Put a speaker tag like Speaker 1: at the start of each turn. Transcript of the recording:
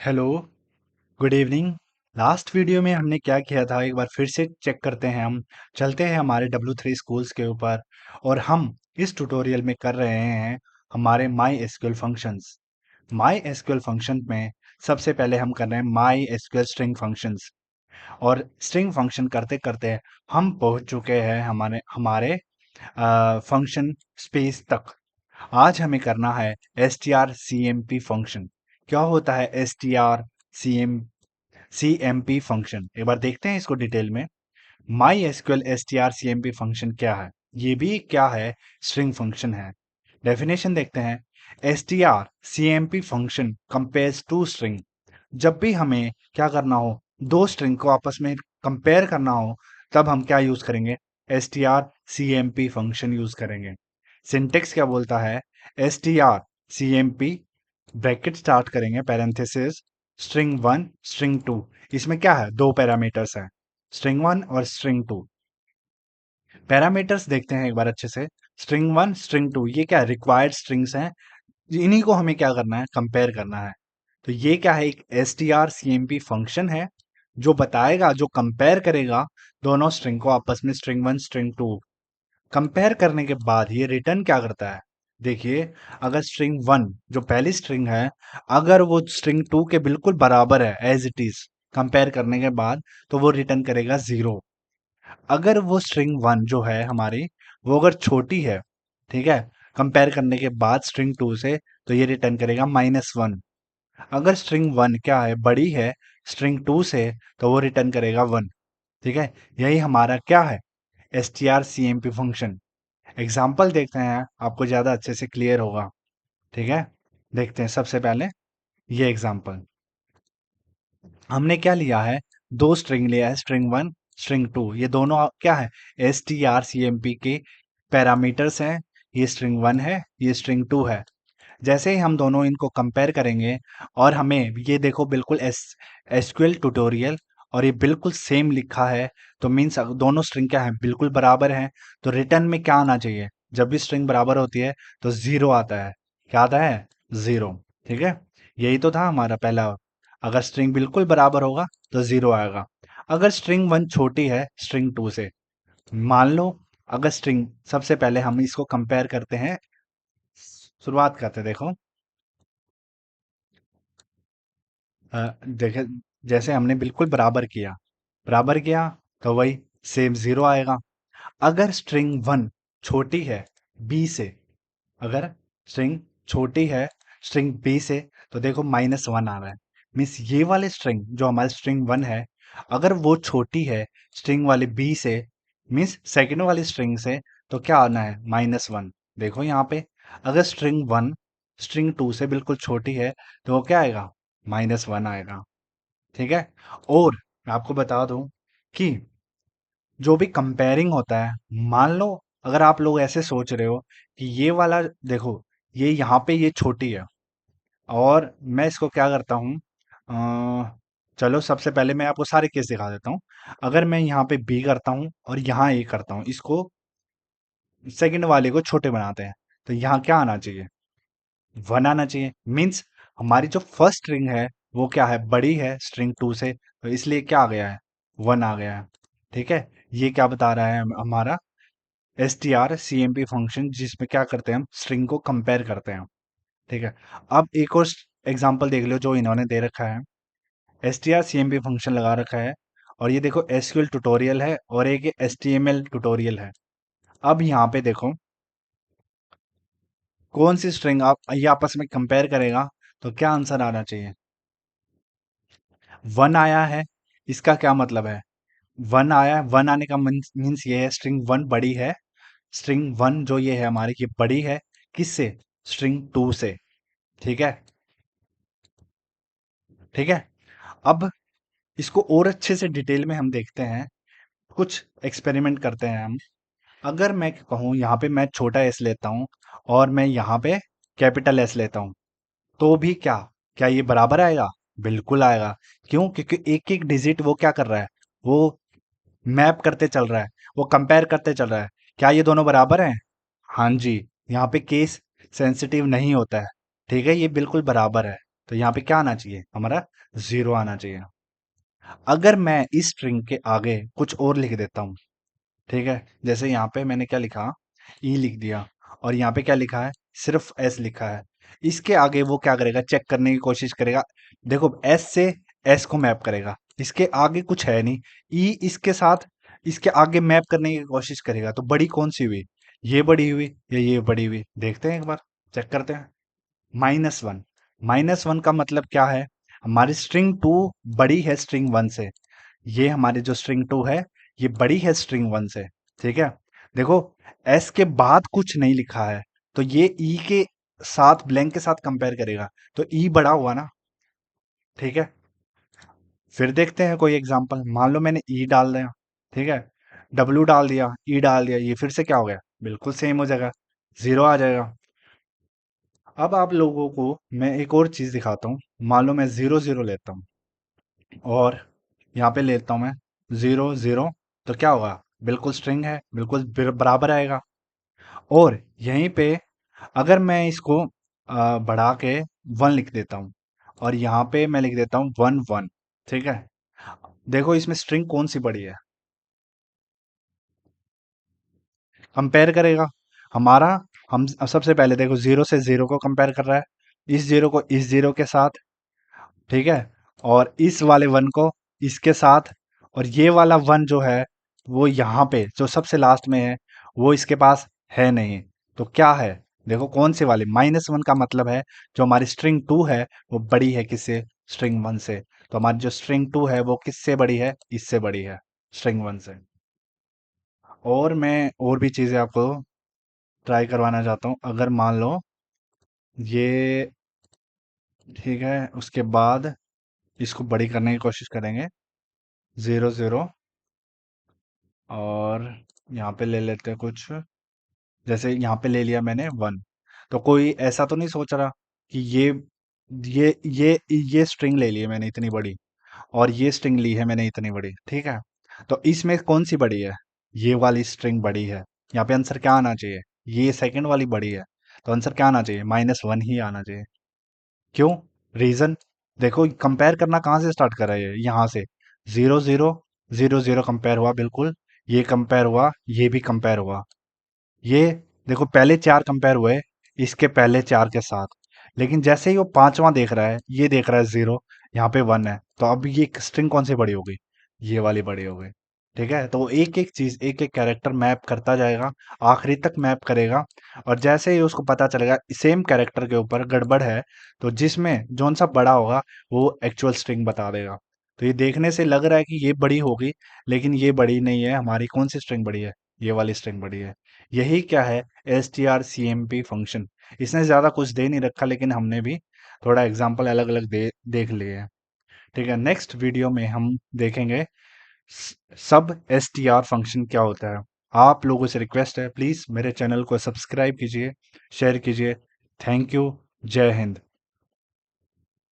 Speaker 1: Hello, good evening. Last video में हमने क्या किया था एक बार फिर से चेक करते हैं हम। चलते हैं हमारे W3 स्कूल्स के ऊपर और हम इस ट्यूटोरियल में कर रहे हैं हमारे my SQL functions. My SQL function में सबसे पहले हम कर रहे हैं माई एसक्यूएल स्ट्रिंग फंक्शंस और स्ट्रिंग फंक्शन करते करते हम पहुंच चुके हैं हमारे हमारे फंक्शन स्पेस तक। आज हमें करना है strcmp फंक्शन। क्या होता है strcmp फंक्शन? एक बार देखते हैं इसको डिटेल में। माई एसक्यूएल strcmp फंक्शन क्या है? ये भी क्या है? स्ट्रिंग फंक्शन है। डेफिनेशन देखते हैं। strcmp function compares two string. जब भी हमें क्या करना हो, दो स्ट्रिंग को आपस में कंपेयर करना हो, तब हम क्या यूज करेंगे? strcmp फंक्शन यूज करेंगे। सिंटेक्स क्या बोलता है? strcmp ब्रैकेट स्टार्ट करेंगे, parenthesis, string one string two. इसमें क्या है? दो पैरामीटर्स है, स्ट्रिंग वन और स्ट्रिंग टू। पैरामीटर्स देखते हैं एक बार अच्छे से। स्ट्रिंग वन स्ट्रिंग टू ये क्या है? रिक्वायर्ड स्ट्रिंग्स हैं। इन्हीं को हमें क्या करना है? कंपेयर करना है। तो ये क्या है? एक strcmp फंक्शन है जो बताएगा, जो कंपेयर करेगा दोनों स्ट्रिंग को आपस में, string one string two. Compare करने के बाद ये रिटर्न क्या करता है? देखिए, अगर स्ट्रिंग वन जो पहली स्ट्रिंग है, अगर वो स्ट्रिंग टू के बिल्कुल बराबर है एज इट इज कंपेयर करने के बाद, तो वो रिटर्न करेगा जीरो। अगर वो स्ट्रिंग वन जो है हमारी, वो अगर छोटी है, ठीक है, कंपेयर करने के बाद स्ट्रिंग टू से, तो ये रिटर्न करेगा -1। अगर स्ट्रिंग वन क्या है? बड़ी है स्ट्रिंग टू से, तो वो रिटर्न करेगा वन। ठीक है, यही हमारा क्या है? strcmp function. एग्जाम्पल देखते हैं, आपको ज्यादा अच्छे से क्लियर होगा। ठीक है, देखते हैं सबसे पहले ये एग्जाम्पल। हमने क्या लिया है? दो स्ट्रिंग लिया है, स्ट्रिंग वन स्ट्रिंग टू। ये दोनों क्या है? strcmp के पैरामीटर्स हैं। ये स्ट्रिंग वन है, ये स्ट्रिंग टू है। जैसे ही हम दोनों इनको कंपेयर करेंगे, और हमें ये देखो बिल्कुल एसक्यूएल ट्यूटोरियल और ये बिल्कुल सेम लिखा है, तो मीन्स दोनों स्ट्रिंग क्या है? बिल्कुल बराबर हैं। तो रिटर्न में क्या आना चाहिए? जब भी स्ट्रिंग बराबर होती है तो जीरो आता है। क्या आता है? जीरो। ठीक है, यही तो था हमारा पहला। अगर स्ट्रिंग बिल्कुल बराबर होगा तो जीरो आएगा। अगर स्ट्रिंग वन छोटी है स्ट्रिंग टू से, मान लो, अगर स्ट्रिंग, सबसे पहले हम इसको कंपेयर करते हैं, शुरुआत करते हैं, देखो। देखे, जैसे हमने बिल्कुल बराबर किया तो वही सेम जीरो आएगा। अगर स्ट्रिंग वन छोटी है बी से, अगर स्ट्रिंग छोटी है स्ट्रिंग बी से, तो देखो -1 आ रहा है। मीन्स ये वाले स्ट्रिंग जो हमारी स्ट्रिंग वन है, अगर वो छोटी है स्ट्रिंग वाले बी से, मीन्स सेकेंड वाली स्ट्रिंग से, तो क्या आना है? -1। देखो यहाँ पे, अगर स्ट्रिंग वन स्ट्रिंग टू से बिल्कुल छोटी है, तो वो क्या आएगा? -1 आएगा। ठीक है, और मैं आपको बता दूं कि जो भी कंपेयरिंग होता है, मान लो, अगर आप लोग ऐसे सोच रहे हो कि ये वाला, देखो, ये यहाँ पे ये छोटी है, और मैं इसको क्या करता हूँ, चलो सबसे पहले मैं आपको सारे केस दिखा देता हूँ। अगर मैं यहाँ पे बी करता हूँ और यहाँ ए करता हूँ, इसको सेकंड वाले को छोटे बनाते हैं, तो यहाँ क्या आना चाहिए? वन आना चाहिए। मीन्स हमारी जो फर्स्ट स्ट्रिंग है वो क्या है? बड़ी है स्ट्रिंग टू से, तो इसलिए क्या आ गया है? वन आ गया है। ठीक है, ये क्या बता रहा है हमारा strcmp फंक्शन, जिसमें क्या करते हैं? हम स्ट्रिंग को कंपेयर करते हैं। ठीक है, अब एक और एग्जांपल देख लो जो इन्होंने दे रखा है। strcmp फंक्शन लगा रखा है, और ये देखो एसक्यूएल ट्यूटोरियल है और एक html ट्यूटोरियल है। अब यहाँ पे देखो, कौन सी स्ट्रिंग आप ये आपस में कंपेयर करेगा, तो क्या आंसर आना चाहिए? वन आया है। इसका क्या मतलब है? वन आया है, वन आने का मीन्स ये है स्ट्रिंग वन बड़ी है। स्ट्रिंग वन जो ये है हमारी, ये बड़ी है किससे? स्ट्रिंग टू से। ठीक है, ठीक है। अब इसको और अच्छे से डिटेल में हम देखते हैं, कुछ एक्सपेरिमेंट करते हैं हम। अगर मैं कहूँ यहाँ पे मैं छोटा एस लेता हूँ और मैं यहाँ पे कैपिटल एस लेता हूँ, तो भी क्या, क्या ये बराबर आएगा? बिल्कुल आएगा। क्यों? क्योंकि एक एक डिजिट वो क्या कर रहा है? वो मैप करते चल रहा है, वो कंपेयर करते चल रहा है। क्या ये दोनों बराबर हैं? हाँ जी। यहाँ पे केस सेंसिटिव नहीं होता है। ठीक है, ये बिल्कुल बराबर है। तो यहाँ पे क्या आना चाहिए, हमारा 0 आना चाहिए। अगर मैं इस स्ट्रिंग के आगे कुछ और लिख देता हूँ, ठीक है, जैसे यहाँ पे मैंने क्या लिखा, ई लिख दिया, और यहाँ पे क्या लिखा है, सिर्फ एस लिखा है। इसके आगे वो क्या करेगा, चेक करने की कोशिश करेगा। देखो एस से एस को मैप करेगा, इसके आगे कुछ है नहीं, ई इसके साथ इसके आगे मैप करने की कोशिश करेगा, तो बड़ी कौन सी हुई, ये बड़ी हुई या ये बड़ी हुई, देखते हैं एक बार, चेक करते हैं। -1, -1 का मतलब क्या है, हमारी स्ट्रिंग 2 बड़ी है स्ट्रिंग 1 से। ये हमारी जो स्ट्रिंग 2 है, ये बड़ी है स्ट्रिंग 1 से, ठीक है। देखो एस के बाद कुछ नहीं लिखा है, तो ये ई के साथ, ब्लैंक के साथ कंपेयर करेगा, तो ई बड़ा हुआ ना, ठीक है। फिर देखते हैं कोई एग्जांपल, मान लो मैंने ई डाल दिया, ठीक है, डब्ल्यू डाल दिया, ई डाल दिया, ये फिर से क्या हो गया, बिल्कुल सेम हो जाएगा, 0 आ जाएगा। अब आप लोगों को मैं एक और चीज दिखाता हूँ, मान लो मैं 0 0 लेता हूँ, और यहाँ पे लेता हूँ मैं 0 0, तो क्या होगा, बिल्कुल स्ट्रिंग है, बिल्कुल बराबर आएगा। और यहीं पे अगर मैं इसको बढ़ा के 1 लिख देता हूँ, और यहाँ पे मैं लिख देता हूँ 1 1, ठीक है, देखो इसमें स्ट्रिंग कौन सी बड़ी है, कंपेयर करेगा हमारा। हम सबसे पहले देखो 0 से 0 को कंपेयर कर रहा है, इस 0 को इस 0 के साथ, ठीक है, और इस वाले 1 को इसके साथ, और ये वाला 1 जो है वो यहाँ पे जो सबसे लास्ट में है, वो इसके पास है नहीं, तो क्या है, देखो कौन सी वाली, -1 का मतलब है जो हमारी स्ट्रिंग 2 है वो बड़ी है किससे, स्ट्रिंग 1 से। तो हमारी जो स्ट्रिंग 2 है वो किससे बड़ी है, इससे बड़ी है, स्ट्रिंग 1 से। और मैं और भी चीज़ें आपको ट्राई करवाना चाहता हूँ, अगर मान लो ये, ठीक है, उसके बाद इसको बड़ी करने की कोशिश करेंगे, 0 0, और यहाँ पे ले लेते हैं कुछ, जैसे यहाँ पे ले लिया मैंने 1, तो कोई ऐसा तो नहीं सोच रहा कि ये स्ट्रिंग ले ली है मैंने इतनी बड़ी, और ये स्ट्रिंग ली है मैंने इतनी बड़ी, ठीक है, तो इसमें कौन सी बड़ी है, ये वाली स्ट्रिंग बड़ी है। यहाँ पे आंसर क्या आना चाहिए, ये सेकंड वाली बड़ी है, तो आंसर क्या आना चाहिए, -1 ही आना चाहिए। क्यों, रीजन, देखो कंपेयर करना कहाँ से स्टार्ट करा है, ये यहाँ से 0 0 0 0 कंपेयर हुआ, बिल्कुल, ये कंपेयर हुआ, ये भी कंपेयर हुआ, ये देखो पहले 4 कंपेयर हुए इसके पहले 4 के साथ, लेकिन जैसे ही वो पांचवा देख रहा है, ये देख रहा है 0, यहाँ पे 1 है, तो अब ये स्ट्रिंग कौन सी बड़ी हो गई, ये वाली बड़ी हो गई, ठीक है। तो वो एक एक चीज, एक एक कैरेक्टर मैप करता जाएगा, आखिरी तक मैप करेगा, और जैसे ही उसको पता चलेगा सेम कैरेक्टर के ऊपर गड़बड़ है, तो जिसमें जौन सा बड़ा होगा वो एक्चुअल स्ट्रिंग बता देगा। तो ये देखने से लग रहा है कि ये बड़ी होगी, लेकिन ये बड़ी नहीं है, हमारी कौन सी स्ट्रिंग बड़ी है, ये वाली स्ट्रिंग बड़ी है। यही क्या है, strcmp फंक्शन। इसने ज़्यादा कुछ दे नहीं रखा, लेकिन हमने भी थोड़ा एग्जांपल अलग अलग दे देख लिए हैं, ठीक है। नेक्स्ट वीडियो में हम देखेंगे सब str फंक्शन क्या होता है। आप लोगों से रिक्वेस्ट है, प्लीज़ मेरे चैनल को सब्सक्राइब कीजिए, शेयर कीजिए। थैंक यू, जय हिंद।